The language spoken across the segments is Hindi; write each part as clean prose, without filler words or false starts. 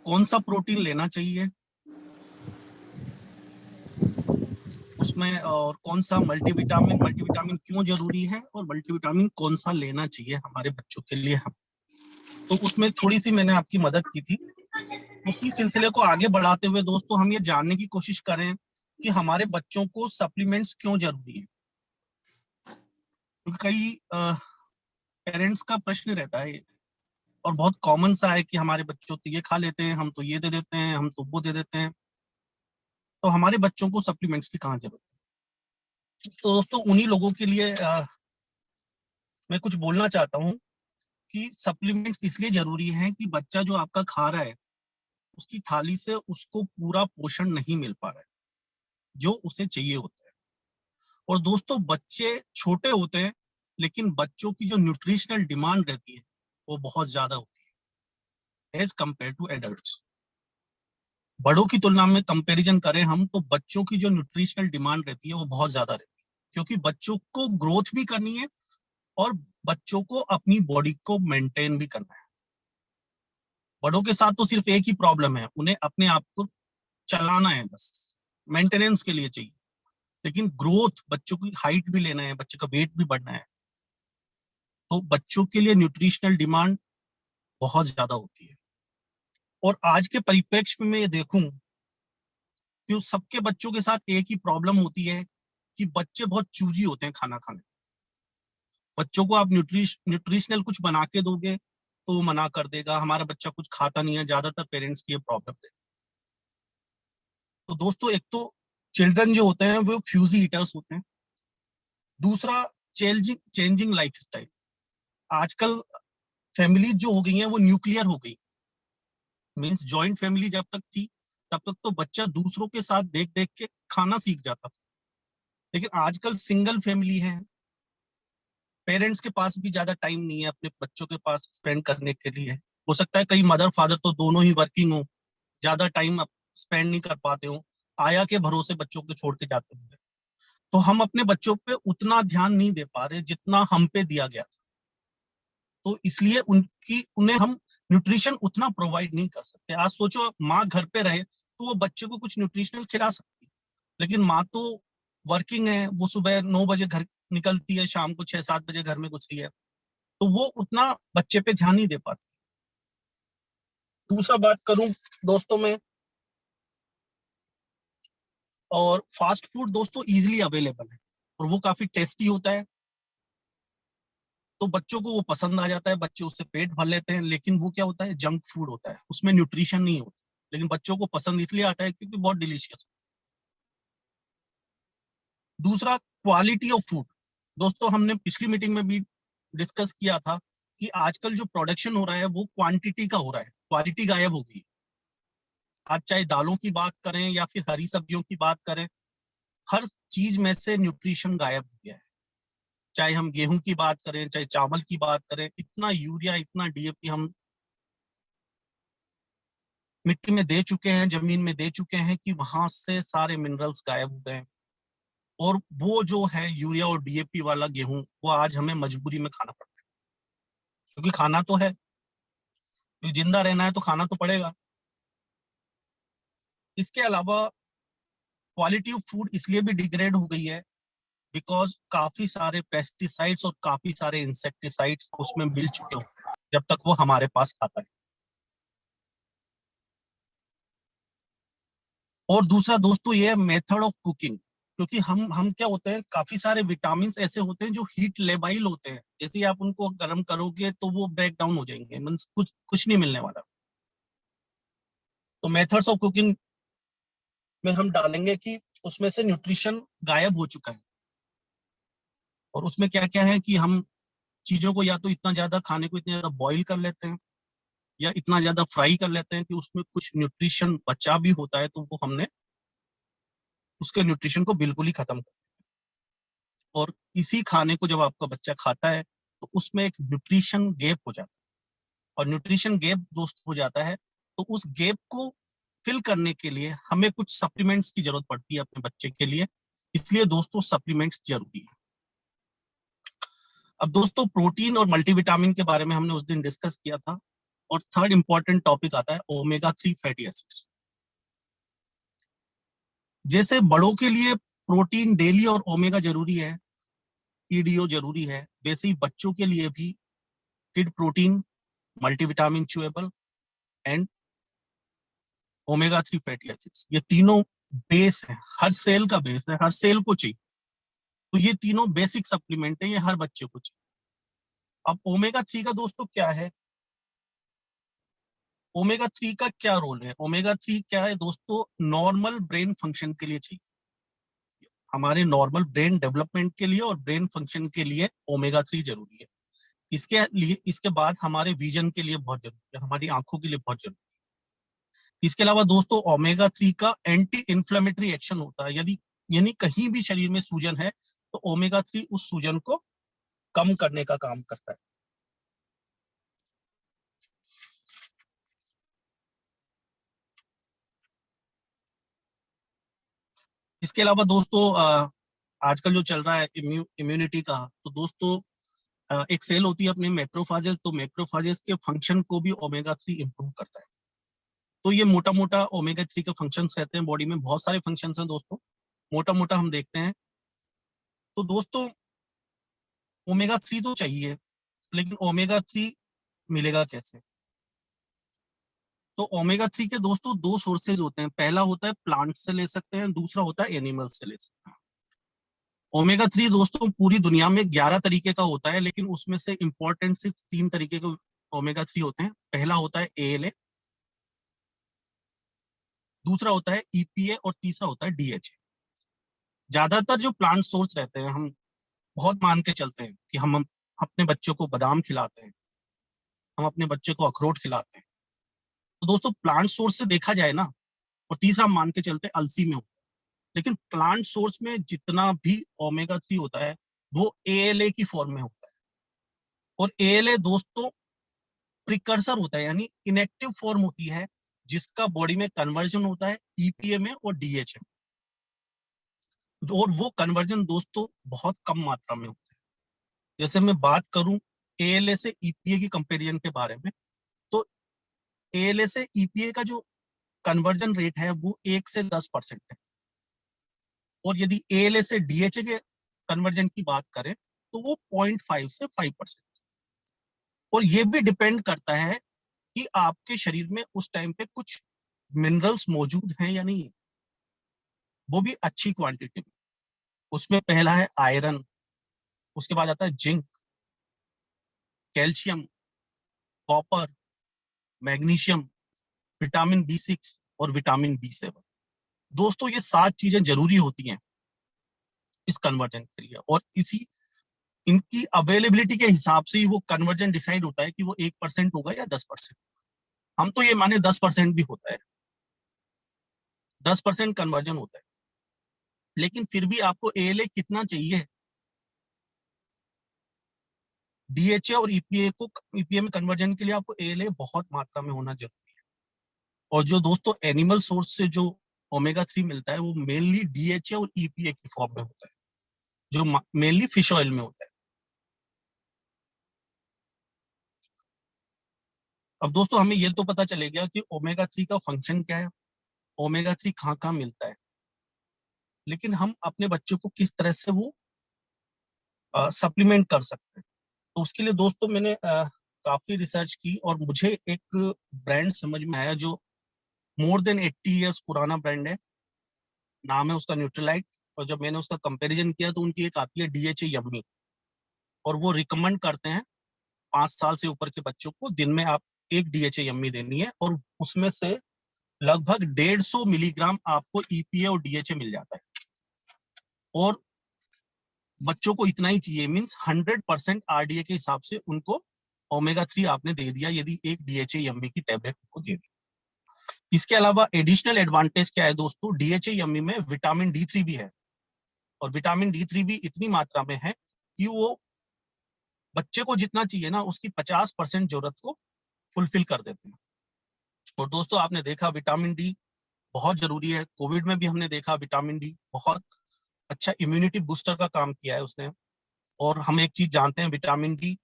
कौन सा प्रोटीन लेना चाहिए उसमें, और कौन सा मल्टीविटामिन क्यों जरूरी है, और मल्टीविटामिन कौन सा लेना चाहिए हमारे बच्चों के लिए हम। तो उसमें थोड़ी सी मैंने आपकी मदद की थी। उसी सिलसिले को आगे बढ़ाते हुए दोस्तों हम ये जानने की कोशिश करें कि हमारे बच्चों को सप्लीमेंट्स क्यों जरूरी है। क्योंकि कई पेरेंट्स का प्रश्न रहता है और बहुत कॉमन सा है कि हमारे बच्चों तो ये खा लेते हैं, हम तो ये दे देते हैं, हम तो वो दे देते हैं, तो हमारे बच्चों को सप्लीमेंट्स की कहाँ जरूरत है। तो दोस्तों उन्हीं लोगों के लिए मैं कुछ बोलना चाहता हूँ कि सप्लीमेंट्स इसलिए जरूरी है कि बच्चा जो आपका खा रहा है उसकी थाली से उसको पूरा पोषण नहीं मिल पा रहा है जो उसे चाहिए होता है। और दोस्तों बच्चे छोटे होते हैं लेकिन बच्चों की जो न्यूट्रिशनल डिमांड रहती है वो बहुत ज्यादा होती है एज कम्पेयर टू एडल्ट्स। बड़ों की तुलना में कंपैरिजन करें हम तो बच्चों की जो न्यूट्रिशनल डिमांड रहती है वो बहुत ज्यादा रहती है, क्योंकि बच्चों को ग्रोथ भी करनी है और बच्चों को अपनी बॉडी को मेंटेन भी करना है। बड़ों के साथ तो सिर्फ एक ही प्रॉब्लम है, उन्हें अपने आप को चलाना है, बस मेंटेनेंस के लिए चाहिए। लेकिन ग्रोथ, बच्चों की हाइट भी लेना है, बच्चे का वेट भी बढ़ना है, तो बच्चों के लिए न्यूट्रिशनल डिमांड बहुत ज्यादा होती है। और आज के परिप्रेक्ष्य में मैं ये देखूं कि सबके बच्चों के साथ एक ही प्रॉब्लम होती है कि बच्चे बहुत चूजी होते हैं खाना खाने। बच्चों को आप न्यूट्रिशनल कुछ बना के दोगे तो वो मना कर देगा, हमारा बच्चा कुछ खाता नहीं है, ज्यादातर पेरेंट्स की ये प्रॉब्लम है। तो दोस्तों एक तो चिल्ड्रन जो होते हैं वो फ्यूजी ईटर्स होते हैं। दूसरा चेंजिंग लाइफ स्टाइल। आजकल फैमिली जो हो गई है वो न्यूक्लियर हो गई। मीन्स जॉइंट फैमिली जब तक थी तब तक तो बच्चा दूसरों के साथ देख देख के खाना सीख जाता था। लेकिन आजकल सिंगल फैमिली है, पेरेंट्स के पास भी ज्यादा टाइम नहीं है अपने बच्चों के पास स्पेंड करने के लिए। हो सकता है कई मदर फादर तो दोनों ही वर्किंग हो, ज्यादा टाइम स्पेंड नहीं कर पाते हो, आया के भरोसे बच्चों को छोड़ के जाते होंगे। तो हम अपने बच्चों पे उतना ध्यान नहीं दे पा रहे जितना हम पे दिया गया था। तो इसलिए उन्हें हम न्यूट्रिशन उतना प्रोवाइड नहीं कर सकते। आज सोचो माँ घर पे रहे तो वो बच्चे को कुछ न्यूट्रिशनल खिला सकती है, लेकिन माँ तो वर्किंग है, वो सुबह 9 बजे घर निकलती है, शाम को 6-7 बजे घर में घुसती है, तो वो उतना बच्चे पे ध्यान नहीं दे पाती। दूसरा बात करूं दोस्तों में, और फास्ट फूड दोस्तों इजीली अवेलेबल है और वो काफी टेस्टी होता है, तो बच्चों को वो पसंद आ जाता है, बच्चे उससे पेट भर लेते हैं। लेकिन वो क्या होता है, जंक फूड होता है, उसमें न्यूट्रिशन नहीं होता, लेकिन बच्चों को पसंद इसलिए आता है क्योंकि बहुत डिलीशियस। दूसरा क्वालिटी ऑफ फूड। दोस्तों हमने पिछली मीटिंग में भी डिस्कस किया था कि आजकल जो प्रोडक्शन हो रहा है वो क्वांटिटी का हो रहा है, क्वालिटी गायब हो गई। आज चाहे दालों की बात करें या फिर हरी सब्जियों की बात करें, हर चीज में से न्यूट्रिशन गायब हो गया है। चाहे हम गेहूं की बात करें, चाहे चावल की बात करें, इतना यूरिया, इतना डीएपी हम मिट्टी में दे चुके हैं, जमीन में दे चुके हैं कि वहां से सारे मिनरल्स गायब हो गए। और वो जो है यूरिया और डीएपी वाला गेहूं, वो आज हमें मजबूरी में खाना पड़ता है, क्योंकि खाना तो है, क्योंकि जिंदा रहना है तो खाना तो पड़ेगा। इसके अलावा क्वालिटी ऑफ फूड इसलिए भी डिग्रेड हो गई है बिकॉज काफी सारे पेस्टिसाइड्स और काफी सारे इंसेक्टिसाइड्स उसमें मिल चुके होते हैं जब तक वो हमारे पास आता है। और दूसरा दोस्तों ये है मेथड ऑफ कुकिंग। क्योंकि हम क्या होते हैं, काफी सारे विटामिन ऐसे होते हैं जो हीट लेबाइल होते हैं, जैसे ही आप उनको गर्म करोगे तो वो ब्रेक डाउन हो जाएंगे, मीन्स कुछ कुछ नहीं मिलने वाला। तो मेथड्स ऑफ कुकिंग में हम डालेंगे कि उसमें से न्यूट्रिशन गायब हो चुका है। और उसमें क्या क्या है कि हम चीजों को या तो इतना ज्यादा खाने को इतना ज्यादा बॉईल कर लेते हैं या इतना ज्यादा फ्राई कर लेते हैं कि उसमें कुछ न्यूट्रिशन बचा भी होता है तो वो हमने उसके न्यूट्रिशन को बिल्कुल ही खत्म कर दिया। और इसी खाने को जब आपका बच्चा खाता है तो उसमें एक न्यूट्रिशन गैप हो जाता है। और न्यूट्रिशन गैप दोस्त हो जाता है तो उस गैप को फिल करने के लिए हमें कुछ सप्लीमेंट्स की जरूरत पड़ती है अपने बच्चे के लिए। इसलिए दोस्तों सप्लीमेंट्स जरूरी है। अब दोस्तों प्रोटीन और मल्टीविटामिन के बारे में हमने उस दिन डिस्कस किया था। और थर्ड इंपॉर्टेंट टॉपिक आता है ओमेगा 3 फैटी एसिड्स। जैसे बड़ों के लिए प्रोटीन डेली और ओमेगा जरूरी है, ईडीओ जरूरी है, वैसे ही बच्चों के लिए भी kid protein, multivitamin chewable and omega 3 fatty acids, ये तीनों बेस है, हर सेल का बेस है, हर सेल को चाहिए। तो ये तीनों बेसिक सप्लीमेंट है, ये हर बच्चे को चाहिए। अब ओमेगा 3 का दोस्तों क्या है, ओमेगा 3 का क्या रोल है, ओमेगा 3 क्या है दोस्तों, नॉर्मल ब्रेन फंक्शन के लिए चाहिए, हमारे नॉर्मल ब्रेन डेवलपमेंट के लिए और ब्रेन फंक्शन के लिए ओमेगा 3 जरूरी है। इसके लिए, इसके बाद हमारे विजन के लिए बहुत जरूरी है, हमारी आंखों के लिए बहुत जरूरी है। इसके अलावा दोस्तों ओमेगा 3 का एंटी इंफ्लेमेटरी एक्शन होता है, यदि यानी कहीं भी शरीर में सूजन है तो ओमेगा 3 उस सूजन को कम करने का काम करता है। इसके अलावा दोस्तों आजकल जो चल रहा है इम्यूनिटी का, तो दोस्तों एक सेल होती है अपने मैक्रोफाजेस, तो मैक्रोफाजेस के फंक्शन को भी ओमेगा 3 इंप्रूव करता है। तो ये मोटा मोटा ओमेगा 3 के फंक्शंस रहते हैं, बॉडी में बहुत सारे फंक्शंस हैं दोस्तों, मोटा मोटा हम देखते हैं। तो दोस्तों ओमेगा 3 तो चाहिए, लेकिन ओमेगा 3 मिलेगा कैसे? तो ओमेगा 3 के दोस्तों दो सोर्सेज होते हैं, पहला होता है प्लांट से ले सकते हैं, दूसरा होता है एनिमल से ले सकते हैं। ओमेगा 3 दोस्तों पूरी दुनिया में 11 तरीके का होता है, लेकिन उसमें से इंपॉर्टेंट सिर्फ 3 तरीके के ओमेगा 3 होते हैं। पहला होता है एएलए, दूसरा होता है ईपीए और तीसरा होता है डीएचए। ज्यादातर जो प्लांट सोर्स रहते हैं, हम बहुत मान के चलते हैं कि हम अपने बच्चों को बादाम खिलाते हैं, हम अपने बच्चे को अखरोट खिलाते हैं, तो दोस्तों प्लांट सोर्स से देखा जाए ना, और तीसरा हम मान के चलते हैं अलसी में होता है, लेकिन प्लांट सोर्स में जितना भी ओमेगा 3 होता है वो एएलए की फॉर्म में होता है। और एएलए दोस्तों प्रिकर्सर होता है, यानी इनएक्टिव फॉर्म होती है, जिसका बॉडी में कन्वर्जन होता है ईपीए में और डीएचए में, और वो कन्वर्जन दोस्तों बहुत कम मात्रा में होता है। जैसे मैं बात करूं एएलए से ईपीए की कंपेरिजन के बारे में, तो एएलए से ईपीए का जो कन्वर्जन रेट है वो 1 से 10% है, और यदि एएलए से डीएचए के कन्वर्जन की बात करें तो वो 0.5 से 5%। और ये भी डिपेंड करता है कि आपके शरीर में उस टाइम पे कुछ मिनरल्स मौजूद हैं या नहीं, वो भी अच्छी क्वांटिटी में। उसमें पहला है आयरन, उसके बाद आता है zinc, calcium, copper, magnesium, vitamin B 6 और विटामिन बी 7। दोस्तों ये 7 चीजें जरूरी होती हैं इस कन्वर्जन के लिए, और इसी इनकी अवेलेबिलिटी के हिसाब से ही वो कन्वर्जन डिसाइड होता है कि वो 1% होगा या 10%। हम तो ये माने 10% भी होता है, 10% कन्वर्जन होता है, लेकिन फिर भी आपको एएलए कितना चाहिए, डीएचए और ईपीए में कन्वर्जन के लिए आपको एएलए बहुत मात्रा में होना जरूरी है। और जो दोस्तों एनिमल सोर्स से जो ओमेगा 3 मिलता है वो मेनली डीएचए और ईपीए की फॉर्म में होता है, जो मेनली फिश ऑयल में होता है। अब दोस्तों हमें ये तो पता चले गया कि ओमेगा 3 का फंक्शन क्या है, ओमेगा 3 कहाँ कहाँ मिलता है, लेकिन हम अपने बच्चों को किस तरह से वो सप्लीमेंट कर सकते हैं। तो उसके लिए दोस्तों मैंने काफी रिसर्च की और मुझे एक ब्रांड समझ में आया जो मोर देन 80 ईयर्स पुराना ब्रांड है, नाम है उसका न्यूट्रीलाइट। और जब मैंने उसका कंपैरिजन किया तो उनकी एक आती है डीएचए यम्मी, और वो रिकमेंड करते हैं 5 साल से ऊपर के बच्चों को दिन में आप एक डीएचए यम्मी देनी है, और उसमें से लगभग 150 मिलीग्राम आपको ईपीए और डीएचए मिल जाता है। और बच्चों को इतना ही चाहिए, मीन्स 100% आरडीए के हिसाब से उनको ओमेगा 3 आपने दे दिया यदि एक डीएचए यम्मी की टेबलेट को दे दी। इसके अलावा एडिशनल एडवांटेज क्या है दोस्तों, डीएचए यम्मी में विटामिन डी 3 भी है, और विटामिन डी 3 भी इतनी मात्रा में है कि वो बच्चे को जितना चाहिए ना उसकी 50% जरूरत को फुलफिल कर देते हैं। और दोस्तों आपने देखा विटामिन डी बहुत जरूरी है, कोविड में भी हमने देखा विटामिन डी बहुत अच्छा इम्यूनिटी बूस्टर का काम किया है उसने। और हम एक चीज जानते हैं, विटामिन डी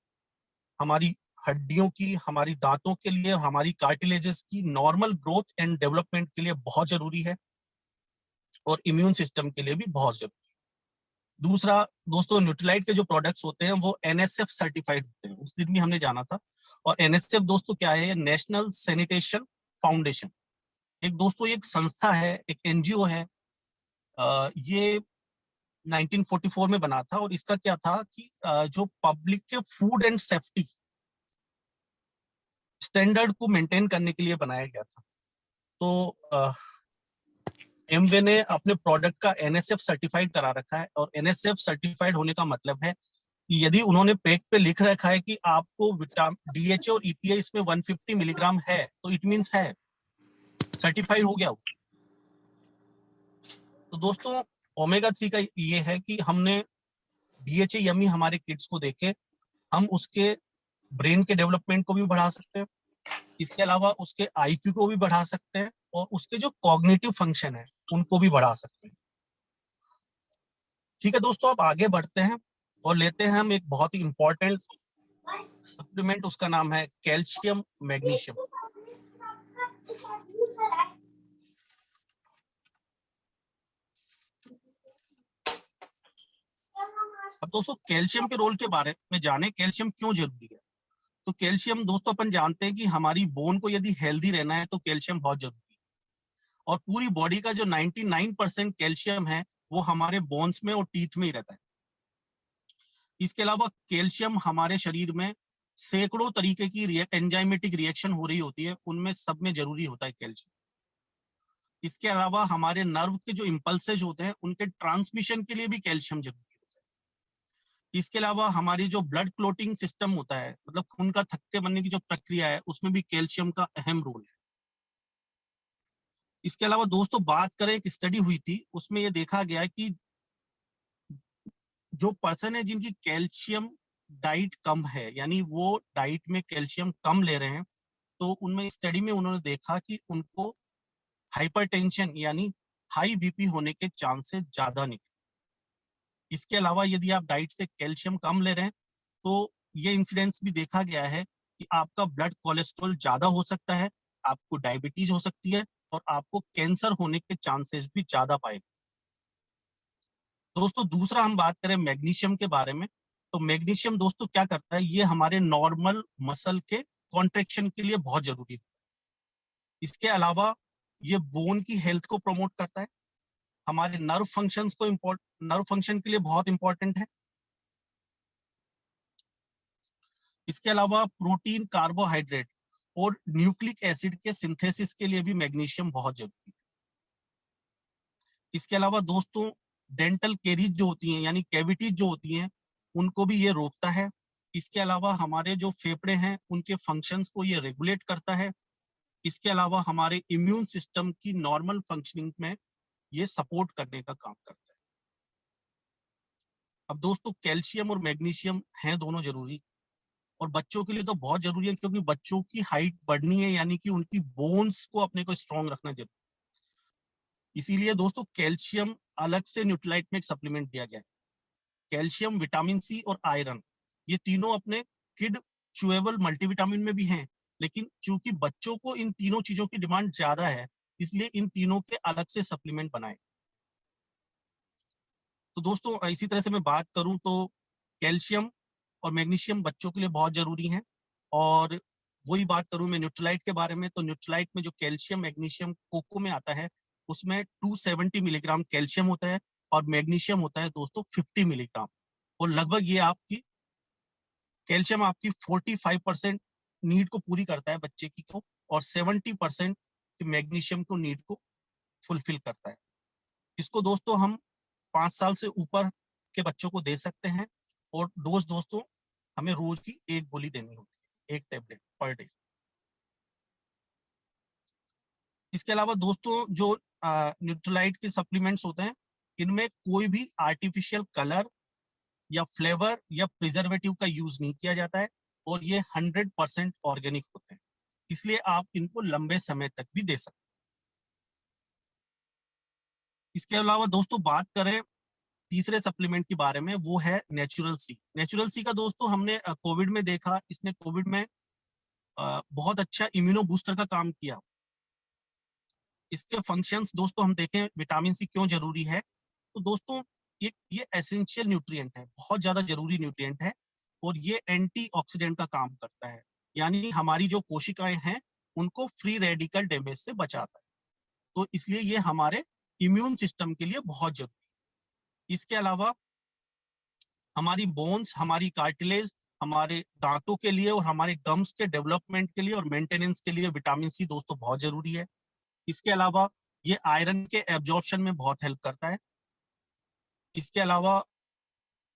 हमारी हड्डियों की, हमारी दांतों के लिए, हमारी कार्टिलेजेस की नॉर्मल ग्रोथ एंड डेवलपमेंट के लिए बहुत जरूरी है और इम्यून सिस्टम के लिए भी बहुत जरूरी है। दूसरा दोस्तों, न्यूट्रीलाइट के जो प्रोडक्ट्स होते हैं वो एनएसएफ सर्टिफाइड होते हैं, उस दिन भी हमने जाना था। और एनएसएफ दोस्तों क्या है? National sanitation foundation. एक दोस्तों एक संस्था है, एक एनजीओ है। ये 1944 में बना था और इसका क्या था कि जो पब्लिक के फूड एंड सेफ्टी स्टैंडर्ड को मेंटेन करने के लिए बनाया गया था। तो एमवे ने अपने प्रोडक्ट का एनएसएफ सर्टिफाइड करा रखा है, और एनएसएफ सर्टिफाइड होने का मतलब है कि यदि उन्होंने पैक पे लिख रखा है कि आपको विटामिन डीएचए और ईपीए इसमें 150 मिलीग्राम है, तो इट मींस है, सर्टिफाइड हो गया वो। तो दोस्तों ओमेगा 3 का ये है कि हमने डीएचए यमी हमारे किड्स को देखे, हम उसके ब्रेन के डेवलपमेंट को भी बढ़ा सकते हैं, इसके अलावा उसके आईक्यू को भी बढ़ा सकते हैं, और उसके जो कॉग्निटिव फंक्शन है उनको भी बढ़ा सकते हैं। ठीक है दोस्तों, अब आगे बढ़ते हैं और लेते हैं हम एक बहुत ही इंपॉर्टेंट सप्लीमेंट, उसका नाम है कैल्शियम मैग्नीशियम। अब दोस्तों कैल्शियम के रोल के बारे में जाने, कैल्शियम क्यों जरूरी है। तो कैल्शियम दोस्तों अपन जानते हैं कि हमारी बोन को यदि हेल्दी रहना है तो कैल्शियम बहुत जरूरी है, और पूरी बॉडी का जो 99% कैल्शियम है वो हमारे बोन्स में और टीथ में ही रहता है। इसके अलावा कैल्शियम हमारे शरीर में सैकड़ों तरीके की एंजाइमेटिक रिएक्शन हो रही होती है, उनमें सब में जरूरी होता है कैल्शियम। इसके अलावा हमारे नर्व के जो इम्पल्सेज होते हैं उनके ट्रांसमिशन के लिए भी कैल्शियम जरूरी होता है। इसके अलावा हमारी जो ब्लड क्लोटिंग सिस्टम होता है, मतलब खून का थक्के बनने की जो प्रक्रिया है, उसमें भी कैल्शियम का अहम रोल है। इसके अलावा दोस्तों बात करें, एक स्टडी हुई थी, उसमें यह देखा गया कि जो पर्सन है जिनकी कैल्शियम डाइट कम है, यानी वो डाइट में कैल्शियम कम ले रहे हैं, तो उनमें स्टडी में उन्होंने देखा कि उनको हाइपरटेंशन यानी हाई बीपी होने के चांसेस ज्यादा निकले। इसके अलावा यदि आप डाइट से कैल्शियम कम ले रहे हैं तो ये इंसिडेंस भी देखा गया है कि आपका ब्लड कोलेस्ट्रॉल ज्यादा हो सकता है, आपको डायबिटीज हो सकती है, और आपको कैंसर होने के चांसेस भी ज्यादा पाए। दोस्तों दूसरा हम बात करें मैग्नीशियम के बारे में, तो मैग्नीशियम दोस्तों क्या करता है, ये हमारे नॉर्मल मसल के कॉन्ट्रेक्शन के लिए बहुत जरूरी है। इसके अलावा ये बोन की हेल्थ को प्रमोट करता है, हमारे नर्व फंक्शंस को नर्व फंक्शन के लिए बहुत इंपॉर्टेंट है। इसके अलावा प्रोटीन, कार्बोहाइड्रेट और न्यूक्लिक एसिड के सिंथेसिस के लिए भी मैग्नीशियम बहुत जरूरी है। इसके अलावा दोस्तों डेंटल कैरीज जो होती हैं, यानी कैविटीज जो होती हैं, उनको भी ये रोकता है। इसके अलावा हमारे जो फेफड़े हैं उनके फंक्शंस को ये रेगुलेट करता है। इसके अलावा हमारे इम्यून सिस्टम की नॉर्मल फंक्शनिंग में ये सपोर्ट करने का काम करता है। अब दोस्तों कैल्शियम और मैग्नीशियम हैं दोनों जरूरी, और बच्चों के लिए तो बहुत जरूरी है, क्योंकि बच्चों की हाइट बढ़नी है, यानी कि उनकी बोन्स को अपने को स्ट्रॉन्ग रखना जरूरी है। इसीलिए दोस्तों कैल्शियम अलग से न्यूट्रीलाइट में एक सप्लीमेंट दिया गया है। कैल्शियम, विटामिन सी और आयरन, ये तीनों अपने किड चुएबल मल्टीविटामिन में भी हैं, लेकिन चूंकि बच्चों को इन तीनों चीजों की डिमांड ज्यादा है, इसलिए इन तीनों के अलग से सप्लीमेंट बनाए। तो दोस्तों इसी तरह से मैं बात करूं तो कैल्शियम और मैग्नीशियम बच्चों के लिए बहुत जरूरी हैं। और वही बात करूं मैं न्यूट्रीलाइट के बारे में, तो न्यूट्रीलाइट में जो कैल्शियम मैग्नीशियम कोको में आता है, उसमें 270 मिलीग्राम कैल्शियम होता है, और मैग्नीशियम होता है दोस्तों 50 मिलीग्राम। और लगभग ये आपकी कैल्शियम आपकी 45% नीड को पूरी करता है बच्चे की को, और 70% मैग्नीशियम को नीड को फुलफिल करता है। इसको दोस्तों हम 5 साल से ऊपर के बच्चों को दे सकते हैं, और डोज दोस्तों हमें रोज की एक गोली देनी होती है, एक टैबलेट पर डे। इसके अलावा दोस्तों जो न्यूट्रीलाइट के सप्लीमेंट्स होते हैं, इनमें कोई भी आर्टिफिशियल कलर या फ्लेवर या प्रिजर्वेटिव का यूज नहीं किया जाता है, और ये 100% ऑर्गेनिक होते हैं, इसलिए आप इनको लंबे समय तक भी दे सकते हैं। इसके अलावा दोस्तों बात करें तीसरे सप्लीमेंट के बारे में, वो है नेचुरल सी। नेचुरल सी का दोस्तों हमने कोविड में देखा, इसने कोविड में बहुत अच्छा इम्यूनो बूस्टर का काम किया। इसके फंक्शंस दोस्तों हम देखें, विटामिन सी क्यों जरूरी है, तो दोस्तों ये एसेंशियल न्यूट्रिएंट है, बहुत ज्यादा जरूरी न्यूट्रिएंट है, और ये एंटीऑक्सीडेंट का काम करता है, यानी हमारी जो कोशिकाएं हैं उनको फ्री रेडिकल डैमेज से बचाता है। तो इसलिए ये हमारे इम्यून सिस्टम के लिए बहुत जरूरी है। इसके अलावा हमारी बोन्स, हमारी कार्टिलेज, हमारे दांतों के लिए और हमारे गम्स के डेवलपमेंट के लिए और मेंटेनेंस के लिए विटामिन सी दोस्तों बहुत जरूरी है। इसके अलावा ये आयरन के एब्जॉर्प्शन में बहुत हेल्प करता है। इसके अलावा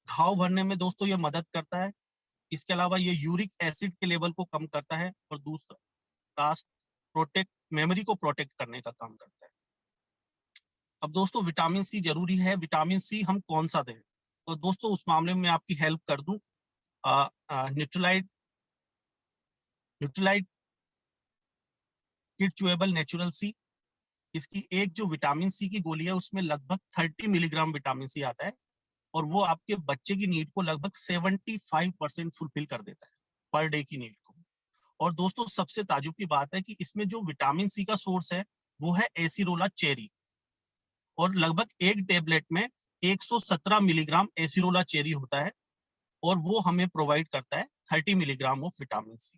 घाव भरने में दोस्तों ये मदद करता है। इसके अलावा ये यूरिक एसिड के लेवल को कम करता है, और दूसरा लास्ट प्रोटेक्ट, मेमोरी को प्रोटेक्ट करने का काम करता है। अब दोस्तों विटामिन सी जरूरी है, विटामिन सी हम कौन सा दें, तो दोस्तों उस मामले में आपकी हेल्प कर दूं, Nutrilite Nutrilite kid chewable natural C. इसकी एक जो विटामिन सी की गोली है उसमें लगभग 30 मिलीग्राम विटामिन सी आता है, और वो आपके बच्चे की नीड को लगभग 75% फुलफिल कर देता है, पर डे की नीड को। और दोस्तों सबसे ताजुब की बात है कि इसमें जो विटामिन सी का सोर्स है वो है एसिरोला चेरी, और लगभग एक टेबलेट में 117 मिलीग्राम एसिरोला चेरी होता है, और वो हमें प्रोवाइड करता है 30 मिलीग्राम ऑफ विटामिन सी।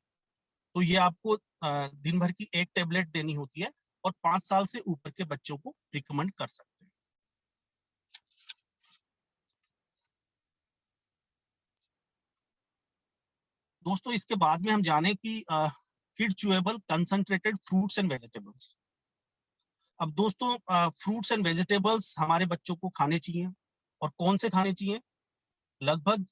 तो ये आपको दिन भर की एक टेबलेट देनी होती है, और 5 साल से ऊपर के बच्चों को रिकमेंड कर सकते हैं। दोस्तों इसके बाद में हम जाने कि kid chewable concentrated fruits and vegetables. अब दोस्तों फ्रूट्स एंड वेजिटेबल्स हमारे बच्चों को खाने चाहिए, और कौन से खाने चाहिए, लगभग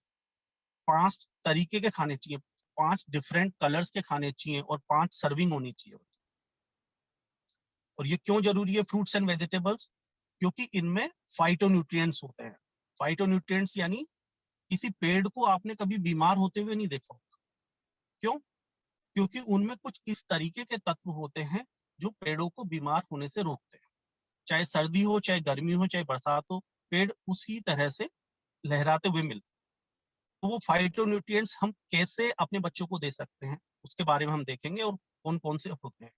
5 तरीके के खाने चाहिए, 5 डिफरेंट कलर्स के खाने चाहिए, और 5 सर्विंग होनी चाहिए। और ये क्यों जरूरी है फ्रूट्स एंड वेजिटेबल्स, क्योंकि इनमें फाइटोन्यूट्रिएंट्स होते हैं। फाइटोन्यूट्रिएंट्स यानी किसी पेड़ को आपने कभी बीमार होते हुए नहीं देखा होगा। क्यों? क्योंकि उनमें कुछ इस तरीके के तत्व होते हैं जो पेड़ों को बीमार होने से रोकते हैं। चाहे सर्दी हो, चाहे गर्मी हो, चाहे बरसात हो, पेड़ उसी तरह से लहराते हुए मिलते हैं। तो वो फाइटोन्यूट्रिएंट्स हम कैसे अपने बच्चों को दे सकते हैं, उसके बारे में हम देखेंगे, और कौन कौन से होते हैं।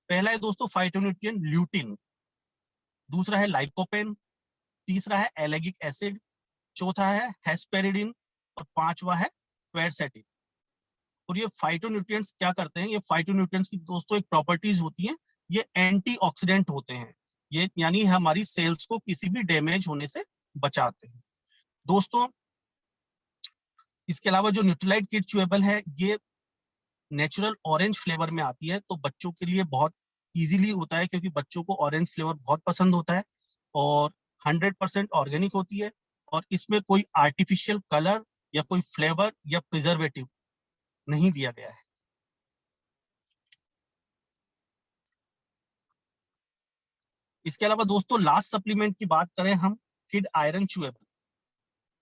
पहला है दोस्तों फाइटोन्यूट्रिएंट ल्यूटिन, दूसरा है लाइकोपेन, तीसरा है एलेगिक एसिड, चौथा है हेस्पेरिडिन, और पांचवा है क्वेरसेटिन। और ये फाइटोन्यूट्रिएंट्स क्या करते हैं, ये फाइटोन्यूट्रिएंट्स की दोस्तों एक प्रॉपर्टीज होती हैं, ये एंटीऑक्सीडेंट होते हैं, ये यानी हमारी सेल्स को किसी भी डैमेज होने से बचाते हैं। दोस्तों इसके अलावा जो न्यूट्रीलाइट किड च्यूएबल है, ये नेचुरल ऑरेंज फ्लेवर में आती है, तो बच्चों के लिए बहुत इजीली होता है, क्योंकि बच्चों को ऑरेंज फ्लेवर बहुत पसंद होता है, और 100% ऑर्गेनिक होती है, और इसमें कोई आर्टिफिशियल कलर या कोई फ्लेवर या प्रिजर्वेटिव नहीं दिया गया है। इसके अलावा दोस्तों लास्ट सप्लीमेंट की बात करें हम, kid iron chewable.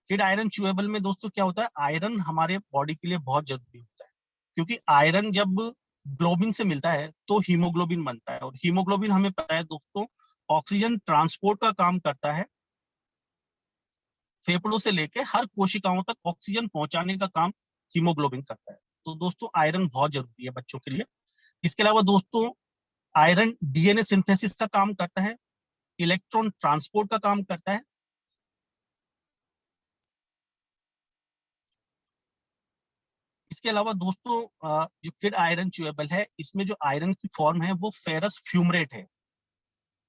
Kid iron chewable में दोस्तों क्या होता है, आयरन हमारे बॉडी के लिए बहुत जरूरी होता है, क्योंकि आयरन जब ग्लोबिन से मिलता है तो हीमोग्लोबिन बनता है, और हीमोग्लोबिन हमें पता है दोस्तों ऑक्सीजन ट्रांसपोर्ट का काम करता है, फेफड़ों से लेके हर कोशिकाओं तक ऑक्सीजन पहुंचाने का काम हीमोग्लोबिन करता है। तो दोस्तों आयरन बहुत जरूरी है बच्चों के लिए। इसके अलावा दोस्तों आयरन डीएनए सिंथेसिस का काम करता है, इलेक्ट्रॉन ट्रांसपोर्ट का काम करता है। इसके अलावा दोस्तों जो किड आयरन च्यूएबल है, इसमें जो आयरन की फॉर्म है वो फेरस फ्यूमरेट है,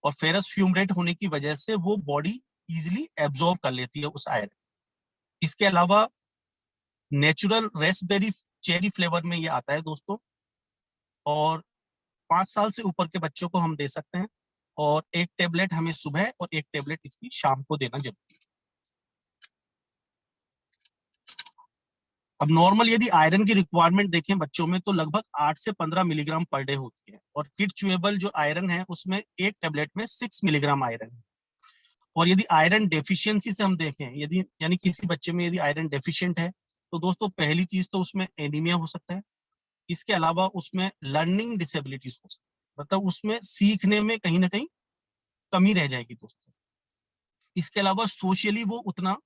और फेरस फ्यूमरेट होने की वजह से वो बॉडी इजिली एब्जॉर्ब कर लेती है उस आयरन। इसके अलावा नेचुरल रेसबेरी चेरी फ्लेवर में ये आता है दोस्तों, और 5 साल से ऊपर के बच्चों को हम दे सकते हैं, और एक टेबलेट हमें सुबह और एक टेबलेट इसकी शाम को देना जरूरी है। अब नॉर्मल यदि आयरन की रिक्वायरमेंट देखें बच्चों में, तो लगभग 8 से 15 मिलीग्राम पर डे होती है, और किड च्यूएबल जो आयरन है उसमें एक टेबलेट में 6 मिलीग्राम आयरन है। और यदि आयरन डेफिशिएंसी से हम देखें, यदि यानी किसी बच्चे में यदि आयरन डेफिशिएंट है, तो दोस्तों पहली चीज तो उसमें एनीमिया हो सकता है। इसके अलावा उसमें लर्निंग डिसेबिलिटीज हो सकती है, मतलब उसमें सीखने में कहीं ना कहीं कमी रह जाएगी दोस्तों। इसके अलावा सोशली वो उतना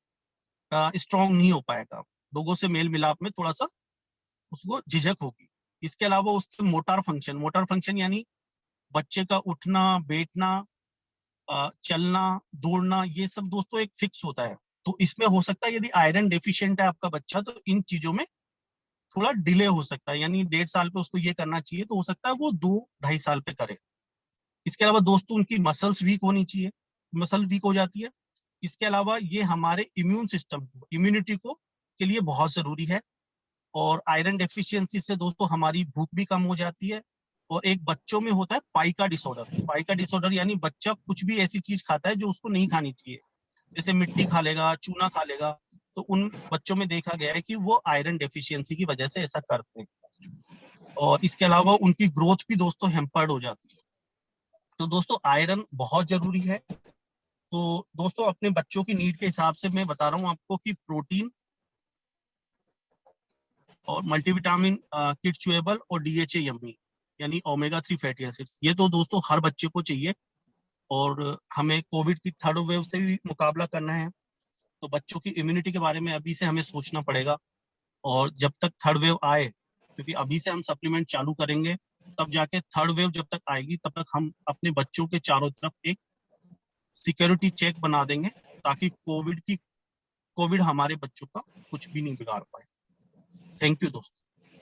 स्ट्रांग नहीं हो पाएगा, लोगों से मेल मिलाप में थोड़ा सा उसको झिझक होगी। इसके अलावा उसके मोटर फंक्शन यानी बच्चे का उठना बैठना, चलना दौड़ना, ये सब दोस्तों एक फिक्स होता है। तो इसमें हो सकता है यदि आयरन डेफिशिएंट है आपका बच्चा, तो इन चीजों में थोड़ा डिले हो सकता है, यानी 1.5 साल पे उसको ये करना चाहिए, तो हो सकता है वो 2-2.5 साल पे करे। इसके अलावा दोस्तों उनकी मसल्स वीक होनी चाहिए, मसल वीक हो जाती है। इसके अलावा ये हमारे इम्यून सिस्टम को, इम्यूनिटी को के लिए बहुत जरूरी है। और आयरन डेफिशिएंसी से दोस्तों हमारी भूख भी कम हो जाती है। और एक बच्चों में होता है पाई का डिसऑर्डर यानी बच्चा कुछ भी ऐसी चीज खाता है जो उसको नहीं खानी चाहिए, जैसे मिट्टी खा लेगा, चूना खा लेगा। तो उन बच्चों में देखा गया है कि वो आयरन डेफिशिएंसी की वजह से ऐसा करते हैं। और इसके अलावा उनकी ग्रोथ भी दोस्तों हेम्पर्ड हो जाती है। तो दोस्तों आयरन बहुत जरूरी है। तो दोस्तों अपने बच्चों की नीड के हिसाब से मैं बता रहा हूँ आपको कि प्रोटीन और मल्टीविटामिन, किड च्यूएबल और डीएचए यम्मी यानी ओमेगा 3 फैटी एसिड्स, ये तो दोस्तों हर बच्चे को चाहिए। और हमें कोविड की थर्ड वेव से भी मुकाबला करना है, तो बच्चों की इम्यूनिटी के बारे में अभी से हमें सोचना पड़ेगा। और जब तक थर्ड वेव आए, क्योंकि अभी से हम सप्लीमेंट चालू करेंगे, तब जाके थर्ड वेव जब तक आएगी तब तक हम अपने बच्चों के चारों तरफ एक सिक्योरिटी चेक बना देंगे, ताकि कोविड हमारे बच्चों का कुछ भी नहीं बिगाड़ पाए। थैंक यू दोस्तों।